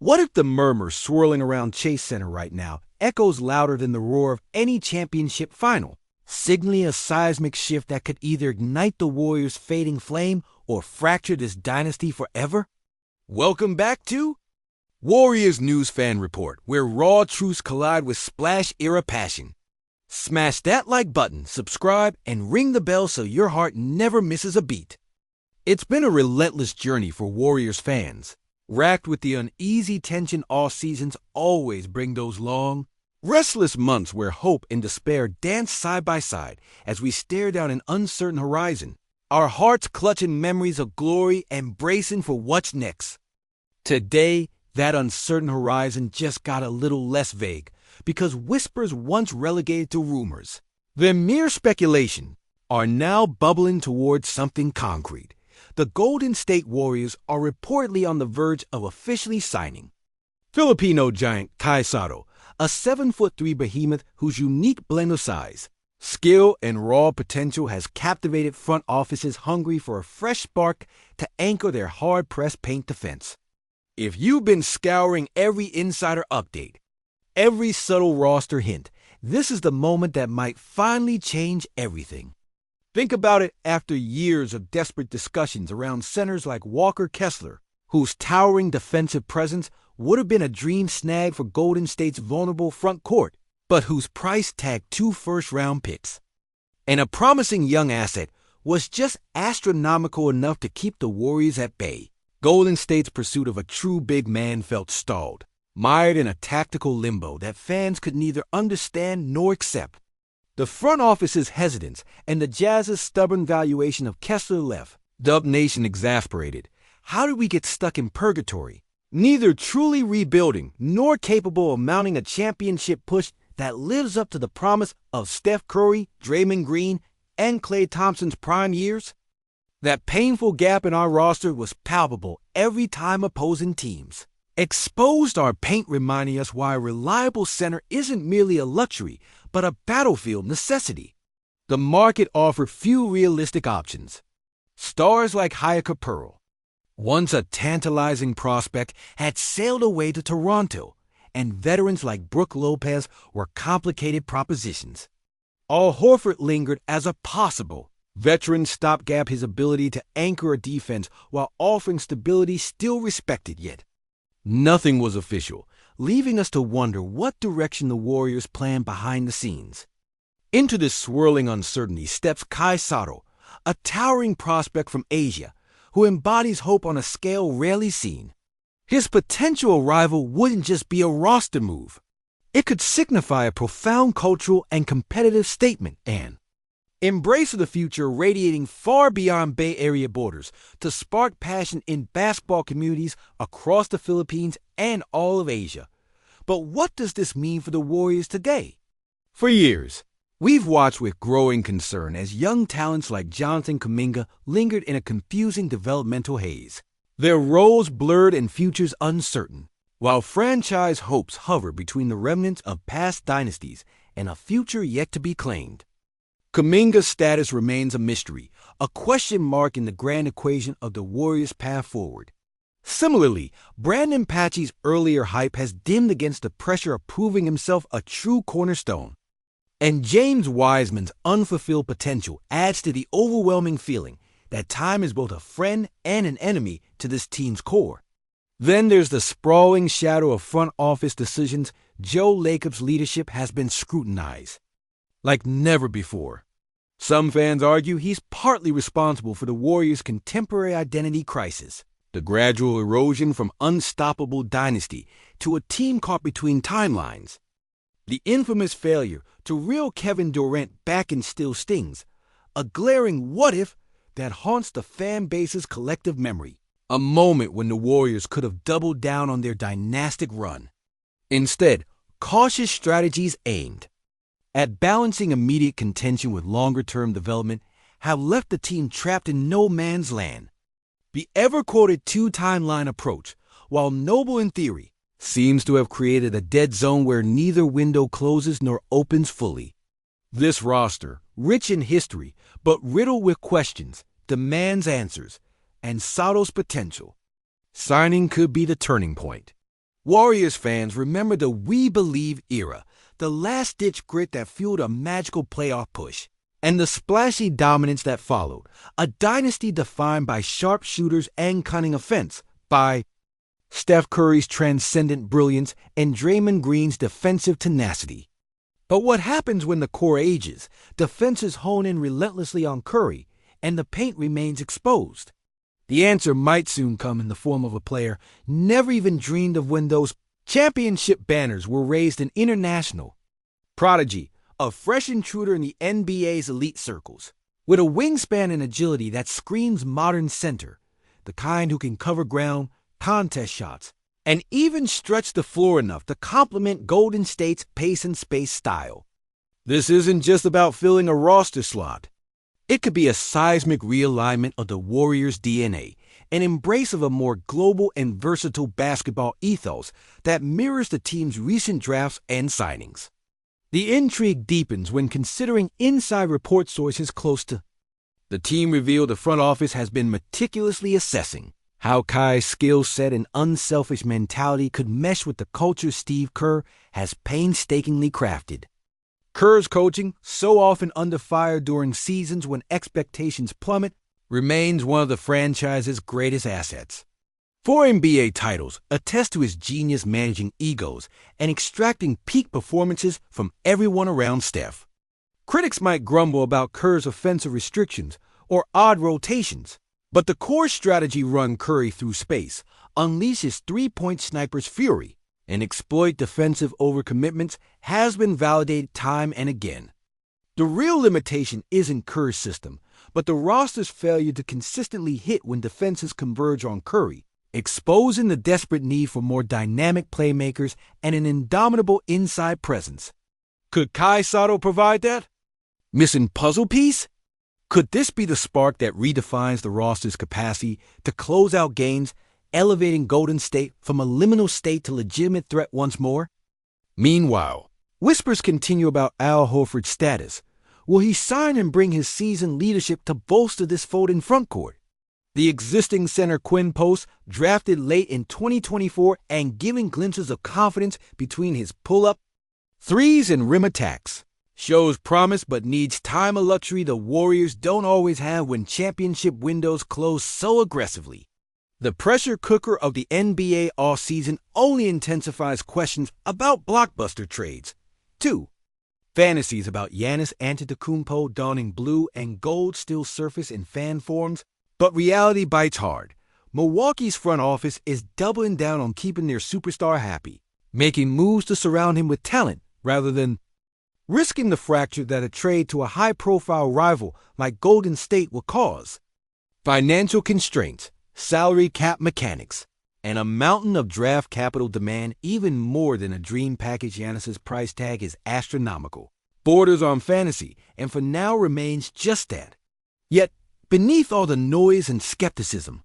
What if the murmur swirling around Chase Center right now echoes louder than the roar of any championship final, signaling a seismic shift that could either ignite the Warriors' fading flame or fracture this dynasty forever? Welcome back to Warriors News Fan Report, where raw truths collide with splash-era passion. Smash that like button, subscribe, and ring the bell so your heart never misses a beat. It's been a relentless journey for Warriors fans, racked with the uneasy tension off seasons always bring those long, restless months where hope and despair dance side by side as we stare down an uncertain horizon, our hearts clutching memories of glory and bracing for what's next. Today, that uncertain horizon just got a little less vague because whispers once relegated to rumors, then mere speculation, are now bubbling towards something concrete. The Golden State Warriors are reportedly on the verge of officially signing Filipino giant Kai Sotto, a 7'3" behemoth whose unique blend of size, skill, and raw potential has captivated front offices hungry for a fresh spark to anchor their hard-pressed paint defense. If you've been scouring every insider update, every subtle roster hint, this is the moment that might finally change everything. Think about it after years of desperate discussions around centers like Walker Kessler, whose towering defensive presence would have been a dream snag for Golden State's vulnerable front court, but whose price tagged 2 first-round picks. And a promising young asset was just astronomical enough to keep the Warriors at bay. Golden State's pursuit of a true big man felt stalled, mired in a tactical limbo that fans could neither understand nor accept. The front office's hesitance and the Jazz's stubborn valuation of Kessler left Dub Nation exasperated. How did we get stuck in purgatory, neither truly rebuilding nor capable of mounting a championship push that lives up to the promise of Steph Curry, Draymond Green, and Klay Thompson's prime years? That painful gap in our roster was palpable every time opposing teams exposed our paint, reminding us why a reliable center isn't merely a luxury, but a battlefield necessity. The market offered few realistic options. Stars like Hayaka Pearl, once a tantalizing prospect, had sailed away to Toronto, and veterans like Brook Lopez were complicated propositions. Al Horford lingered as a possible veteran stopgap, his ability to anchor a defense while offering stability still respected yet. Nothing was official, leaving us to wonder what direction the Warriors planned behind the scenes. Into this swirling uncertainty steps Kai Sotto, a towering prospect from Asia who embodies hope on a scale rarely seen. His potential arrival wouldn't just be a roster move. It could signify a profound cultural and competitive statement and embrace of the future radiating far beyond Bay Area borders to spark passion in basketball communities across the Philippines and all of Asia. But what does this mean for the Warriors today? For years, we've watched with growing concern as young talents like Jonathan Kuminga lingered in a confusing developmental haze, their roles blurred and futures uncertain, while franchise hopes hover between the remnants of past dynasties and a future yet to be claimed. Kuminga's status remains a mystery, a question mark in the grand equation of the Warriors' path forward. Similarly, Brandon Patchy's earlier hype has dimmed against the pressure of proving himself a true cornerstone. And James Wiseman's unfulfilled potential adds to the overwhelming feeling that time is both a friend and an enemy to this team's core. Then there's the sprawling shadow of front office decisions. Joe Lacob's leadership has been scrutinized like never before. Some fans argue he's partly responsible for the Warriors' contemporary identity crisis, the gradual erosion from unstoppable dynasty to a team caught between timelines. The infamous failure to reel Kevin Durant back in still stings, a glaring what-if that haunts the fan base's collective memory, a moment when the Warriors could have doubled down on their dynastic run. Instead, cautious strategies aimed at balancing immediate contention with longer-term development have left the team trapped in no man's land. The ever-quoted two-timeline approach, while noble in theory, seems to have created a dead zone where neither window closes nor opens fully. This roster, rich in history but riddled with questions, demands answers, and Sotto's potential. Signing could be the turning point. Warriors fans remember the "We Believe" era, the last-ditch grit that fueled a magical playoff push, and the splashy dominance that followed, a dynasty defined by sharp shooters and cunning offense, by Steph Curry's transcendent brilliance and Draymond Green's defensive tenacity. But what happens when the core ages, defenses hone in relentlessly on Curry, and the paint remains exposed? The answer might soon come in the form of a player never even dreamed of when those championship banners were raised in international. Prodigy, a fresh intruder in the NBA's elite circles, with a wingspan and agility that screams modern center, the kind who can cover ground, contest shots, and even stretch the floor enough to complement Golden State's pace and space style. This isn't just about filling a roster slot. It could be a seismic realignment of the Warriors' DNA, an embrace of a more global and versatile basketball ethos that mirrors the team's recent drafts and signings. The intrigue deepens when considering inside report sources close to the team reveal the front office has been meticulously assessing how Kai's skill set and unselfish mentality could mesh with the culture Steve Kerr has painstakingly crafted. Kerr's coaching, so often under fire during seasons when expectations plummet, remains one of the franchise's greatest assets. 4 NBA titles attest to his genius managing egos and extracting peak performances from everyone around Steph. Critics might grumble about Kerr's offensive restrictions or odd rotations, but the core strategy run Curry through space, unleash his three-point sniper's fury, and exploit defensive overcommitments has been validated time and again. The real limitation isn't Kerr's system, but the roster's failure to consistently hit when defenses converge on Curry, exposing the desperate need for more dynamic playmakers and an indomitable inside presence. Could Kai Sotto provide that? Missing puzzle piece? Could this be the spark that redefines the roster's capacity to close out games, elevating Golden State from a liminal state to legitimate threat once more? Meanwhile, whispers continue about Al Horford's status. Will he sign and bring his seasoned leadership to bolster this folding frontcourt? The existing center Quinn Post, drafted late in 2024 and giving glimpses of confidence between his pull-up threes and rim attacks, shows promise but needs time, a luxury the Warriors don't always have when championship windows close so aggressively. The pressure cooker of the NBA offseason only intensifies questions about blockbuster trades. 2. Fantasies about Giannis Antetokounmpo donning blue and gold still surface in fan forums, but reality bites hard. Milwaukee's front office is doubling down on keeping their superstar happy, making moves to surround him with talent rather than risking the fracture that a trade to a high-profile rival like Golden State will cause. Financial constraints, salary cap mechanics, and a mountain of draft capital demand even more than a dream package. Giannis's price tag is astronomical, borders on fantasy, and for now remains just that. Yet, beneath all the noise and skepticism,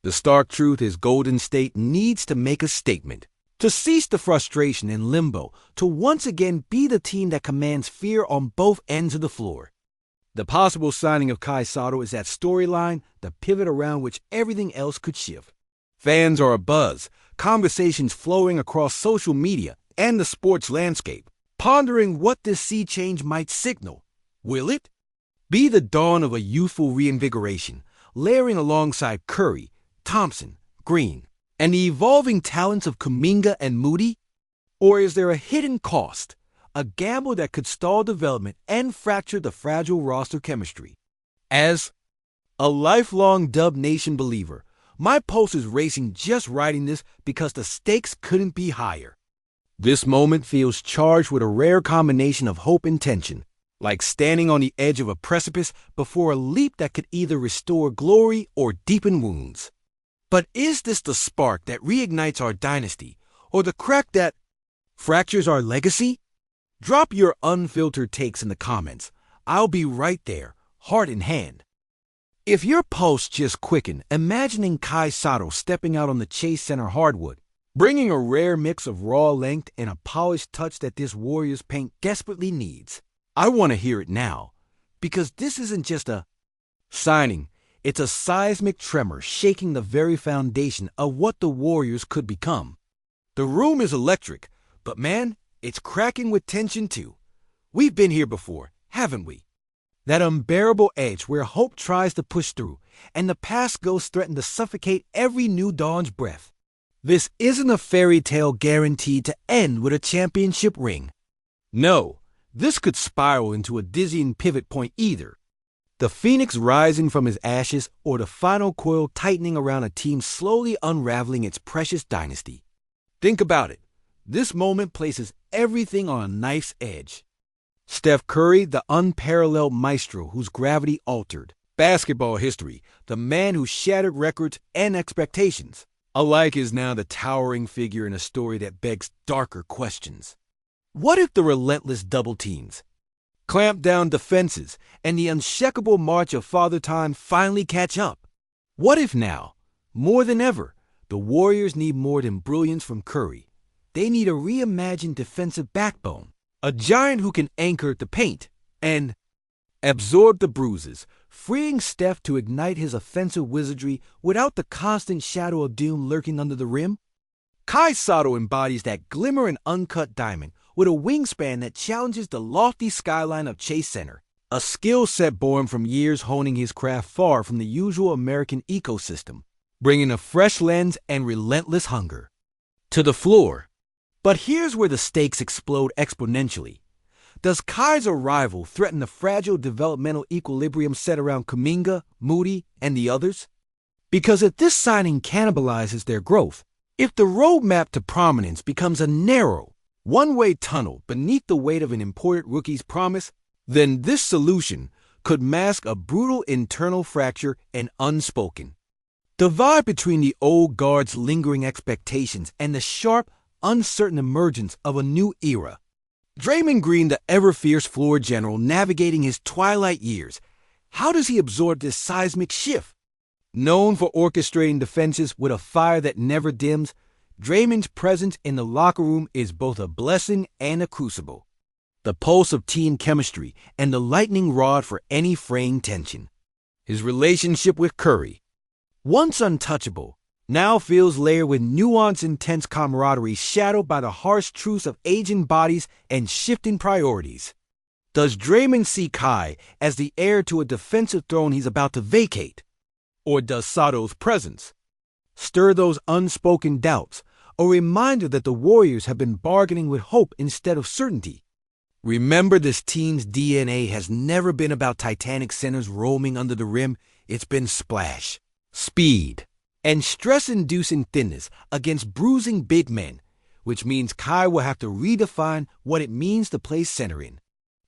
the stark truth is Golden State needs to make a statement, to cease the frustration and limbo, to once again be the team that commands fear on both ends of the floor. The possible signing of Kai Sotto is that storyline, the pivot around which everything else could shift. Fans are abuzz, conversations flowing across social media and the sports landscape, pondering what this sea change might signal. Will it be the dawn of a youthful reinvigoration, layering alongside Curry, Thompson, Green, and the evolving talents of Kuminga and Moody? Or is there a hidden cost, a gamble that could stall development and fracture the fragile roster chemistry? As a lifelong Dub Nation believer, my pulse is racing just writing this because the stakes couldn't be higher. This moment feels charged with a rare combination of hope and tension, like standing on the edge of a precipice before a leap that could either restore glory or deepen wounds. But is this the spark that reignites our dynasty, or the crack that fractures our legacy? Drop your unfiltered takes in the comments. I'll be right there, heart in hand. If your pulse just quickened, imagining Kai Sotto stepping out on the Chase Center hardwood, bringing a rare mix of raw length and a polished touch that this Warriors paint desperately needs, I want to hear it now, because this isn't just a signing. It's a seismic tremor shaking the very foundation of what the Warriors could become. The room is electric, but man, it's cracking with tension too. We've been here before, haven't we? That unbearable edge where hope tries to push through, and the past ghosts threaten to suffocate every new dawn's breath. This isn't a fairy tale guaranteed to end with a championship ring. No, this could spiral into a dizzying pivot point either. The phoenix rising from his ashes, or the final coil tightening around a team slowly unraveling its precious dynasty. Think about it. This moment places everything on a knife's edge. Steph Curry, the unparalleled maestro whose gravity altered basketball history, the man who shattered records and expectations, alike is now the towering figure in a story that begs darker questions. What if the relentless double teams, clamp down defenses, and the unshakable march of Father Time finally catch up? What if now, more than ever, the Warriors need more than brilliance from Curry? They need a reimagined defensive backbone, a giant who can anchor the paint and absorb the bruises, freeing Steph to ignite his offensive wizardry without the constant shadow of doom lurking under the rim. Kai Sotto embodies that glimmer and uncut diamond with a wingspan that challenges the lofty skyline of Chase Center, a skill set born from years honing his craft far from the usual American ecosystem, bringing a fresh lens and relentless hunger to the floor. But here's where the stakes explode exponentially. Does Kai's arrival threaten the fragile developmental equilibrium set around Kuminga, Moody, and the others? Because if this signing cannibalizes their growth, if the roadmap to prominence becomes a narrow, one-way tunnel beneath the weight of an imported rookie's promise, then this solution could mask a brutal internal fracture and unspoken divide between the old guard's lingering expectations and the sharp, uncertain emergence of a new era. Draymond Green, the ever-fierce floor general navigating his twilight years, how does he absorb this seismic shift? Known for orchestrating defenses with a fire that never dims, Draymond's presence in the locker room is both a blessing and a crucible, the pulse of team chemistry and the lightning rod for any fraying tension. His relationship with Curry, once untouchable, now feels layered with nuanced, intense camaraderie shadowed by the harsh truths of aging bodies and shifting priorities. Does Draymond see Kai as the heir to a defensive throne he's about to vacate? Or does Sotto's presence stir those unspoken doubts, a reminder that the Warriors have been bargaining with hope instead of certainty? Remember, this team's DNA has never been about Titanic centers roaming under the rim. It's been splash, speed, and stress-inducing thinness against bruising big men, which means Kai will have to redefine what it means to play center in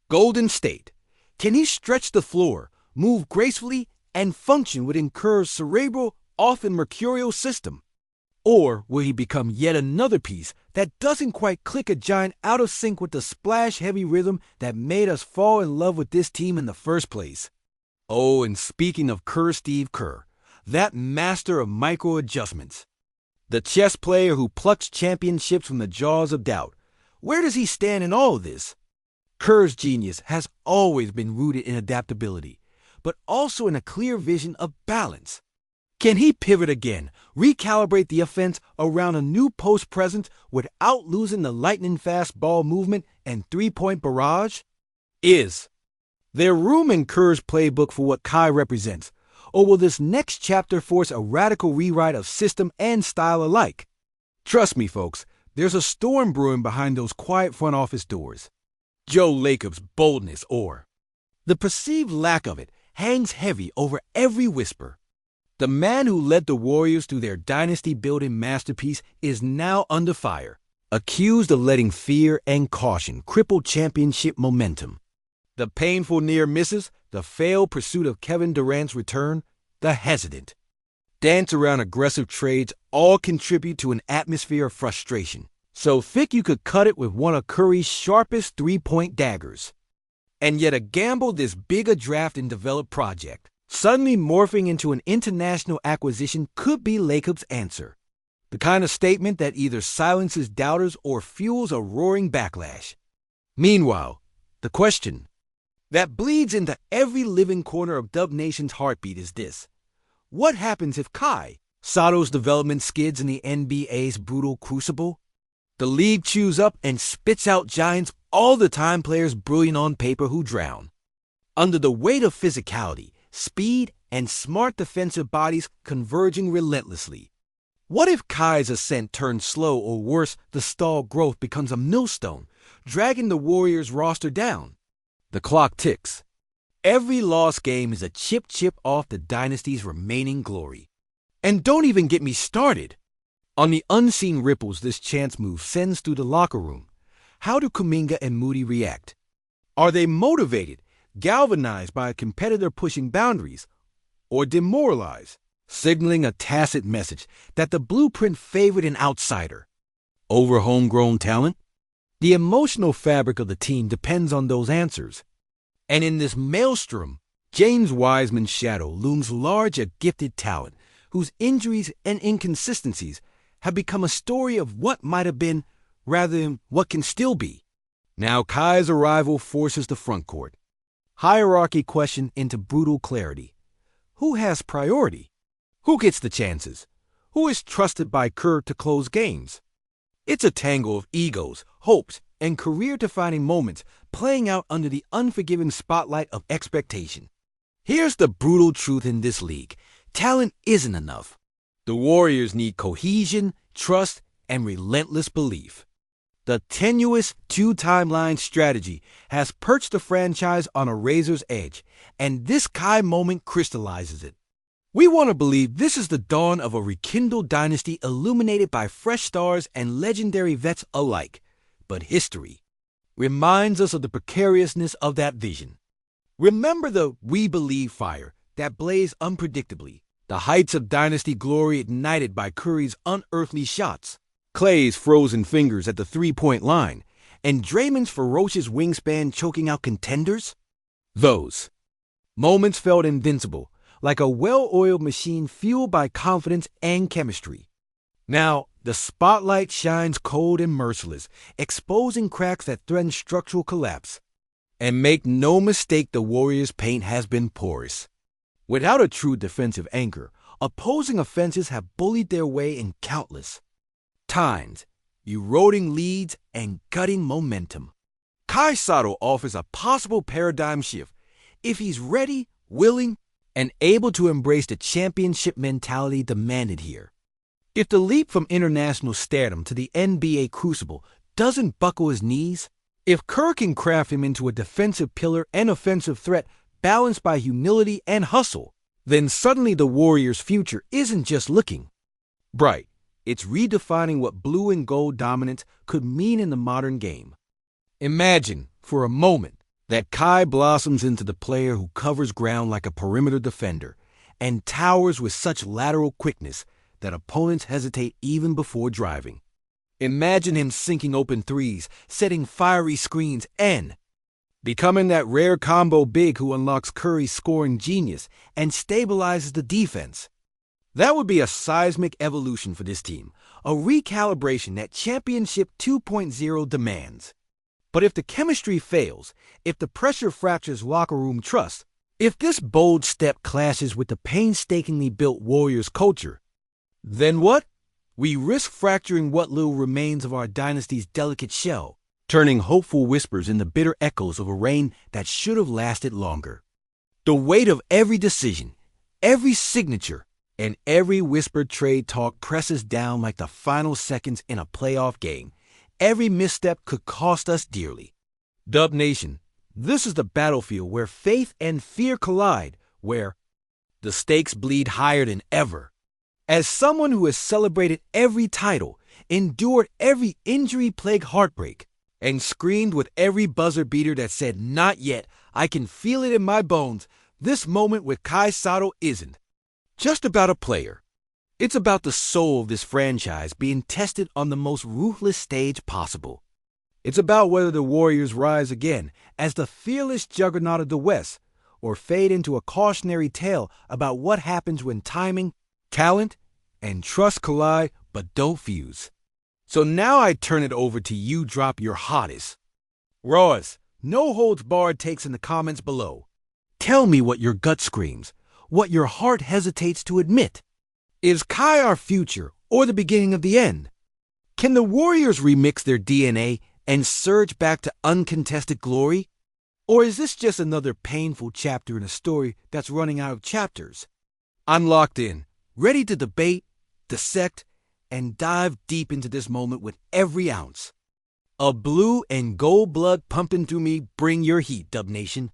Golden State. Can he stretch the floor, move gracefully, and function within Kerr's cerebral, often mercurial system? Or will he become yet another piece that doesn't quite click, a giant out of sync with the splash-heavy rhythm that made us fall in love with this team in the first place? Oh, and speaking of Steve Kerr, that master of micro-adjustments, the chess player who plucks championships from the jaws of doubt, where does he stand in all of this? Kerr's genius has always been rooted in adaptability, but also in a clear vision of balance. Can he pivot again, recalibrate the offense around a new post presence without losing the lightning-fast ball movement and three-point barrage? Is there room in Kerr's playbook for what Kai represents? Or will this next chapter force a radical rewrite of system and style alike? Trust me, folks, there's a storm brewing behind those quiet front office doors. Joe Lacob's boldness, or the perceived lack of it, hangs heavy over every whisper. The man who led the Warriors through their dynasty-building masterpiece is now under fire, accused of letting fear and caution cripple championship momentum. The painful near misses, the failed pursuit of Kevin Durant's return, the hesitant dance around aggressive trades all contribute to an atmosphere of frustration, so thick you could cut it with one of Curry's sharpest three-point daggers. And yet a gamble this big a draft and develop project, suddenly morphing into an international acquisition, could be Lacob's answer. The kind of statement that either silences doubters or fuels a roaring backlash. Meanwhile, the question that bleeds into every living corner of Dub Nation's heartbeat is this: what happens if Kai Sotto's development skids in the NBA's brutal crucible? The league chews up and spits out giants all the time, players brilliant on paper who drown. Under the weight of physicality, speed, and smart defensive bodies converging relentlessly. What if Kai's ascent turns slow, or worse, the stalled growth becomes a millstone, dragging the Warriors' roster down? The clock ticks. Every lost game is a chip off the dynasty's remaining glory. And don't even get me started on the unseen ripples this chance move sends through the locker room. How do Kuminga and Moody react? Are they motivated, galvanized by a competitor pushing boundaries, or demoralized, signaling a tacit message that the blueprint favored an outsider over homegrown talent? The emotional fabric of the team depends on those answers. And in this maelstrom, James Wiseman's shadow looms large, a gifted talent whose injuries and inconsistencies have become a story of what might have been rather than what can still be. Now Kai's arrival forces the front court hierarchy question into brutal clarity. Who has priority? Who gets the chances? Who is trusted by Kerr to close games? It's a tangle of egos, hopes, and career-defining moments playing out under the unforgiving spotlight of expectation. Here's the brutal truth in this league. Talent isn't enough. The Warriors need cohesion, trust, and relentless belief. The tenuous two-timeline strategy has perched the franchise on a razor's edge, and this Kai moment crystallizes it. We want to believe this is the dawn of a rekindled dynasty illuminated by fresh stars and legendary vets alike. But history reminds us of the precariousness of that vision. Remember the "We Believe" fire that blazed unpredictably, the heights of dynasty glory ignited by Curry's unearthly shots, Klay's frozen fingers at the three-point line, and Draymond's ferocious wingspan choking out contenders? Those moments felt invincible, like a well-oiled machine fueled by confidence and chemistry. Now, the spotlight shines cold and merciless, exposing cracks that threaten structural collapse. And make no mistake, the Warriors' paint has been porous. Without a true defensive anchor, opposing offenses have bullied their way in countless times, eroding leads and gutting momentum. Kai Sotto offers a possible paradigm shift if he's ready, willing, and able to embrace the championship mentality demanded here. If the leap from international stardom to the NBA crucible doesn't buckle his knees, if Kerr can craft him into a defensive pillar and offensive threat balanced by humility and hustle, then suddenly the Warriors' future isn't just looking bright. It's redefining what blue and gold dominance could mean in the modern game. Imagine, for a moment, that Kai blossoms into the player who covers ground like a perimeter defender and towers with such lateral quickness that opponents hesitate even before driving. Imagine him sinking open threes, setting fiery screens, and becoming that rare combo big who unlocks Curry's scoring genius and stabilizes the defense. That would be a seismic evolution for this team, a recalibration that Championship 2.0 demands. But if the chemistry fails, if the pressure fractures locker room trust, if this bold step clashes with the painstakingly built Warriors culture, then what? We risk fracturing what little remains of our dynasty's delicate shell, turning hopeful whispers into bitter echoes of a reign that should have lasted longer. The weight of every decision, every signature, and every whispered trade talk presses down like the final seconds in a playoff game. Every misstep could cost us dearly. Dub Nation, this is the battlefield where faith and fear collide, where the stakes bleed higher than ever. As someone who has celebrated every title, endured every injury-plagued heartbreak, and screamed with every buzzer beater that said, "Not yet, I can feel it in my bones," this moment with Kai Sotto isn't just about a player. It's about the soul of this franchise being tested on the most ruthless stage possible. It's about whether the Warriors rise again as the fearless juggernaut of the West, or fade into a cautionary tale about what happens when timing, talent, and trust collide but don't fuse. So now I turn it over to you. Drop your hottest, rawest, no-holds-barred takes in the comments below. Tell me what your gut screams, what your heart hesitates to admit. Is Kai our future or the beginning of the end? Can the Warriors remix their DNA and surge back to uncontested glory? Or is this just another painful chapter in a story that's running out of chapters? I'm locked in, ready to debate, dissect, and dive deep into this moment with every ounce. A blue and gold blood pumping through me. Bring your heat, Dub Nation.